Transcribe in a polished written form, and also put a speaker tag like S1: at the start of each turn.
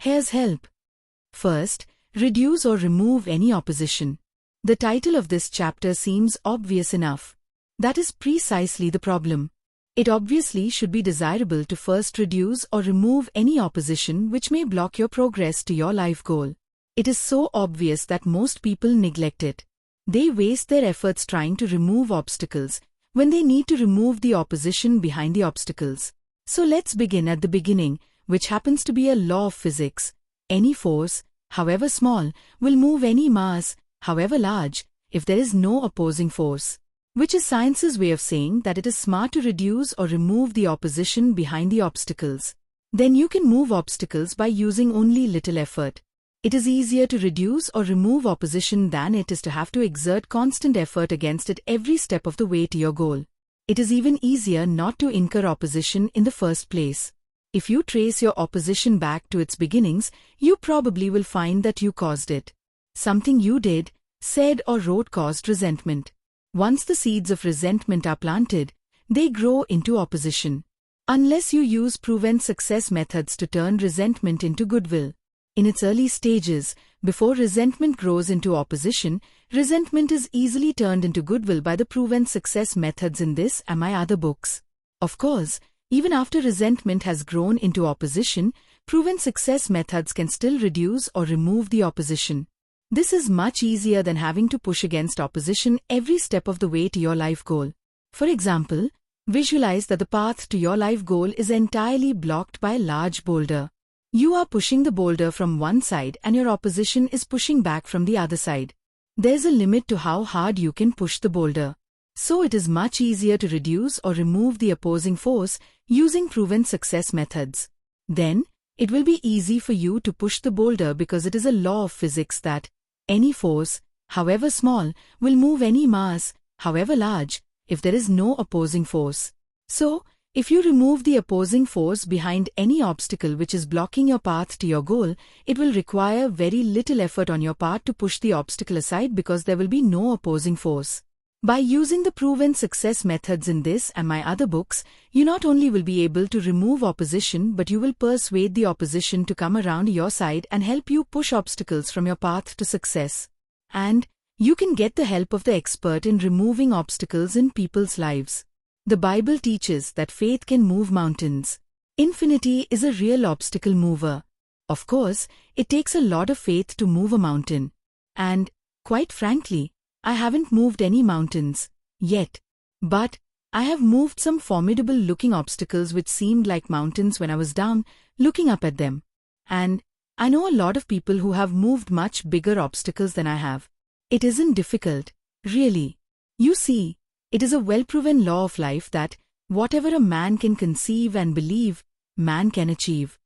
S1: Here's help. First, reduce or remove any opposition. The title of this chapter seems obvious enough. That is precisely the problem. It obviously should be desirable to first reduce or remove any opposition which may block your progress to your life goal. It is so obvious that most people neglect it. They waste their efforts trying to remove obstacles when they need to remove the opposition behind the obstacles. So let's begin at the beginning, which happens to be a law of physics. Any force, however small, will move any mass, however large, if there is no opposing force. Which is science's way of saying that it is smart to reduce or remove the opposition behind the obstacles. Then you can move obstacles by using only little effort. It is easier to reduce or remove opposition than it is to have to exert constant effort against it every step of the way to your goal. It is even easier not to incur opposition in the first place. If you trace your opposition back to its beginnings, you probably will find that you caused it. Something you did, said or wrote caused resentment. Once the seeds of resentment are planted, they grow into opposition. Unless you use proven success methods to turn resentment into goodwill. In its early stages, before resentment grows into opposition, resentment is easily turned into goodwill by the proven success methods in this and my other books. Of course, even after resentment has grown into opposition, proven success methods can still reduce or remove the opposition. This is much easier than having to push against opposition every step of the way to your life goal. For example, visualize that the path to your life goal is entirely blocked by a large boulder. You are pushing the boulder from one side and your opposition is pushing back from the other side. There's a limit to how hard you can push the boulder. So it is much easier to reduce or remove the opposing force using proven success methods. Then, it will be easy for you to push the boulder because it is a law of physics that any force, however small, will move any mass, however large, if there is no opposing force. So, if you remove the opposing force behind any obstacle which is blocking your path to your goal, it will require very little effort on your part to push the obstacle aside because there will be no opposing force. By using the proven success methods in this and my other books, you not only will be able to remove opposition but you will persuade the opposition to come around your side and help you push obstacles from your path to success. And you can get the help of the expert in removing obstacles in people's lives. The Bible teaches that faith can move mountains. Infinity is a real obstacle mover. Of course, it takes a lot of faith to move a mountain. And, quite frankly, I haven't moved any mountains yet. But I have moved some formidable-looking obstacles which seemed like mountains when I was down, looking up at them. And I know a lot of people who have moved much bigger obstacles than I have. It isn't difficult, really. You see, it is a well-proven law of life that whatever a man can conceive and believe, man can achieve.